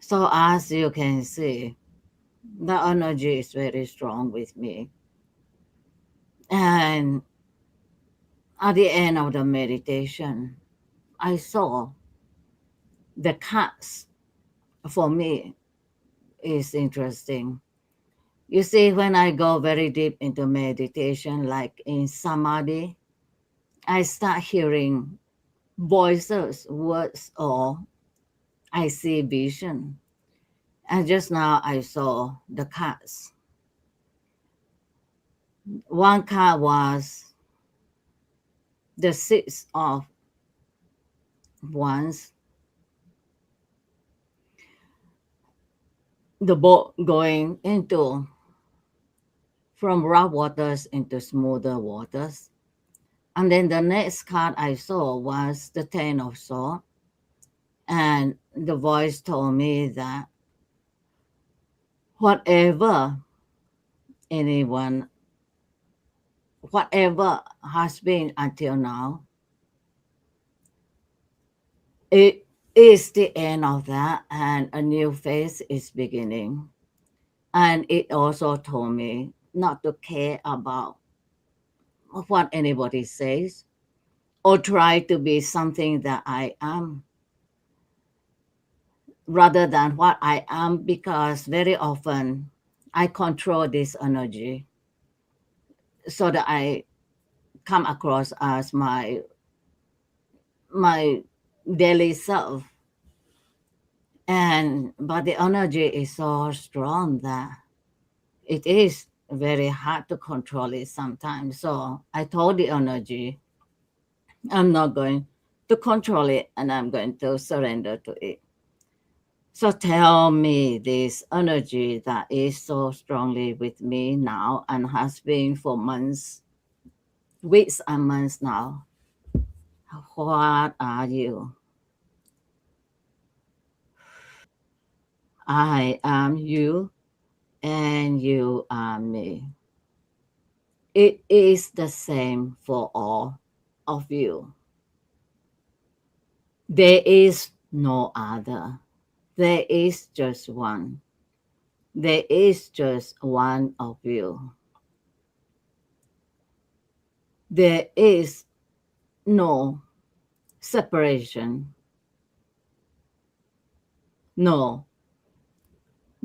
So as you can see, the energy is very strong with me. And at the end of the meditation, I saw the cats. For me, is interesting. You see, when I go very deep into meditation, like in samadhi, I start hearing voices, words, or I see vision. And just now I saw the cats. One cat was the six of wands, the boat going into from rough waters into smoother waters. And then the next card I saw was the Ten of Swords. And the voice told me that whatever anyone, whatever has been until now, it is the end of that and a new phase is beginning. And it also told me not to care about what anybody says or try to be something that I am rather than what I am, because very often I control this energy so that I come across as my daily self. And but the energy is so strong that it is very hard to control it sometimes. So I told the energy, I'm not going to control it and I'm going to surrender to it. So tell me this energy that is so strongly with me now and has been for months, weeks and months now. What are you? I am you and you are me. It is the same for all of you. There is no other. There is just one. There is just one of you. There is no separation, no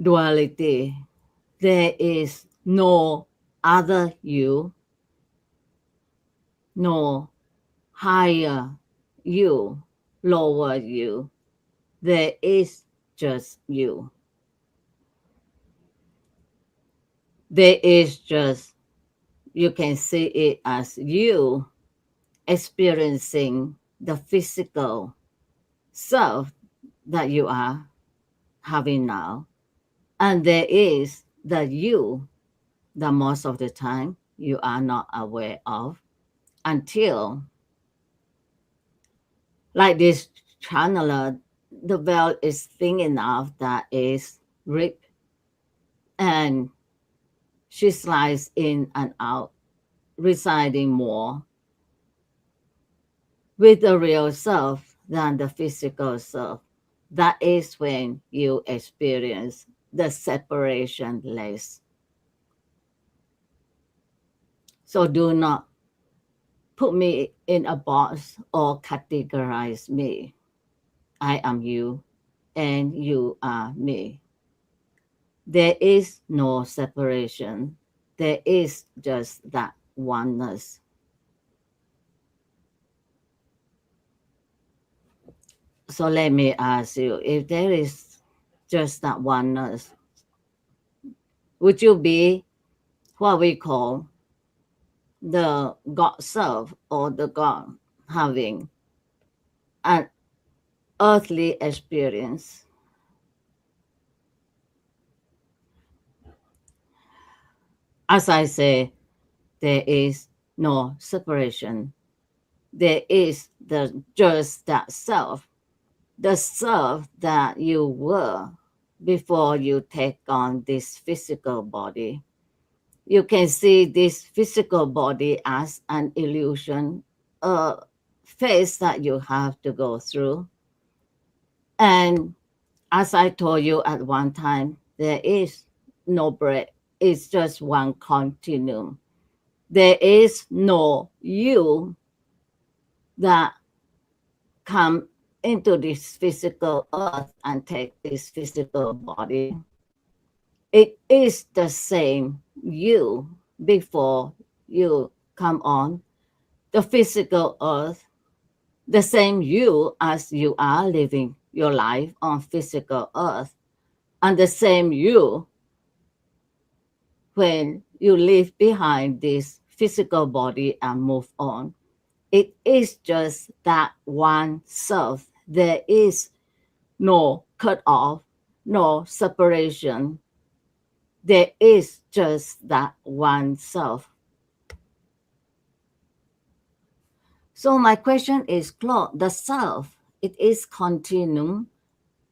duality. There is no other you, no higher you, lower you. There is just you. There is just, you can see it as you experiencing the physical self that you are having now. And there is the you that most of the time you are not aware of until, like this channeler, the veil is thin enough that is ripped and she slides in and out, residing more with the real self than the physical self. That is when you experience the separation less. So do not put me in a box or categorize me. I am you and you are me. There is no separation. There is just that oneness. So let me ask you, if there is just that oneness, would you be what we call the God self or the God having an earthly experience? As I say, there is no separation. There is just that self, the self that you were before you take on this physical body. You can see this physical body as an illusion, a phase that you have to go through. And As I told you at one time, there is no break. It's just one continuum. There is no you that come into this physical earth and take this physical body. It is the same you before you come on the physical earth, the same you as you are living your life on physical earth, and the same you when you leave behind this physical body and move on. It is just that one self. There is no cut off, no separation. There is just that one self. So my question is, Claude, the self, it is continuum,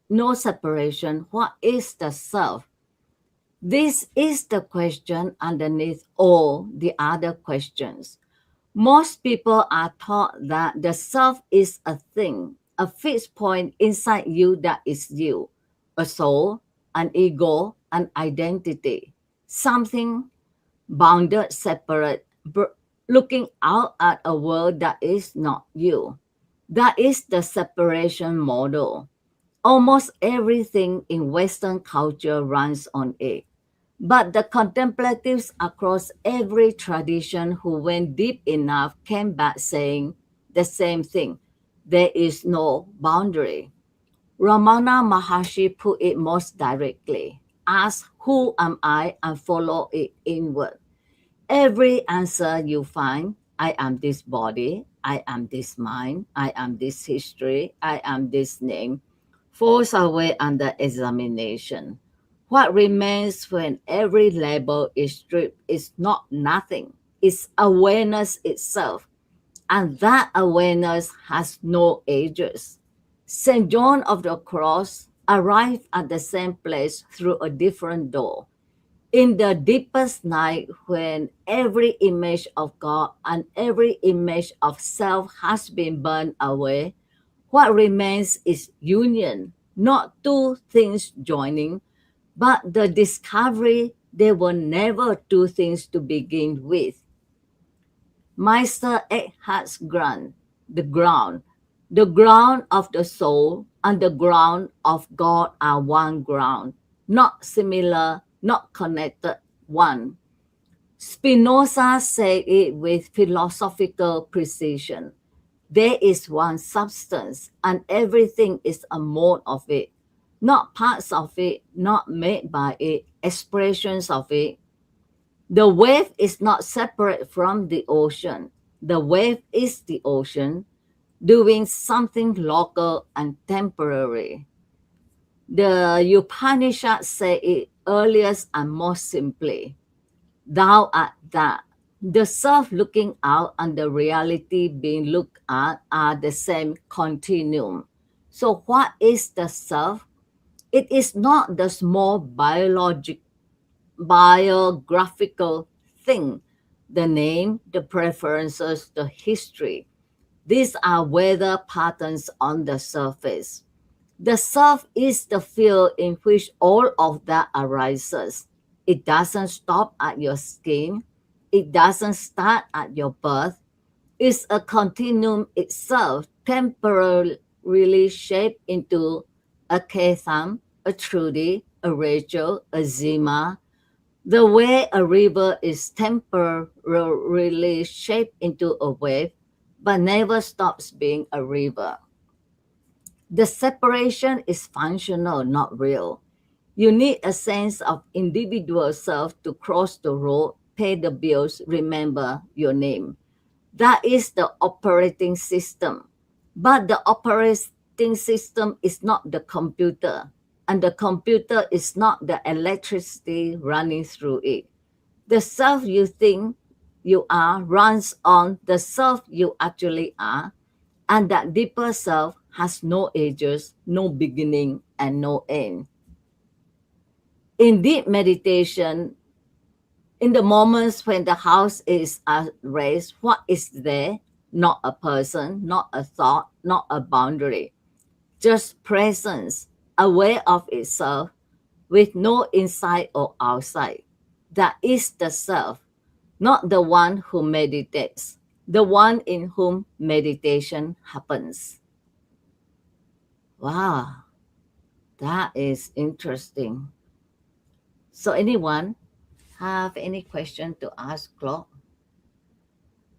no separation. What is the self? This is the question underneath all the other questions. Most people are taught that the self is a thing, a fixed point inside you that is you, a soul, an ego, an identity, something bounded, separate, looking out at a world that is not you. That is the separation model. Almost everything in Western culture runs on it. But the contemplatives across every tradition who went deep enough came back saying the same thing. There is no boundary. Ramana Maharshi put it most directly. Ask who am I and follow it inward. Every answer you find, I am this body, I am this mind, I am this history, I am this name, falls away under examination. What remains when every label is stripped is not nothing, it's awareness itself. And that awareness has no ages. St. John of the Cross arrived at the same place through a different door. In the deepest night, when every image of God and every image of self has been burned away, what remains is union, not two things joining, but the discovery they were never two things to begin with. Meister Eckhart's ground, the ground of the soul and the ground of God are one ground, not similar, not connected, one. Spinoza said it with philosophical precision. There is one substance, and everything is a mode of it, not parts of it, not made by it, expressions of it. The wave is not separate from the ocean. The wave is the ocean, doing something local and temporary. The Upanishads say it earliest and most simply. Thou art that. The self looking out and the reality being looked at are the same continuum. So, what is the self? It is not the small biographical thing, the name, the preferences, the history. These are weather patterns on the surface. The self is the field in which all of that arises. It doesn't stop at your skin. It doesn't start at your birth. It's a continuum itself, temporarily shaped into a Katham, a Trudy, a Rachel, a Zima. The way a river is temporarily shaped into a wave, but never stops being a river. The separation is functional, not real. You need a sense of individual self to cross the road, pay the bills, remember your name. That is the operating system. But the operating system is not the computer, and the computer is not the electricity running through it. The self you think you are runs on the self you actually are, and that deeper self has no ages, no beginning, and no end. In deep meditation, in the moments when the house is raised, what is there? Not a person, not a thought, not a boundary, just presence, aware of itself with no inside or outside. That is the self, not the one who meditates, the one in whom meditation happens. Wow, that is interesting. So anyone have any question to ask Claude?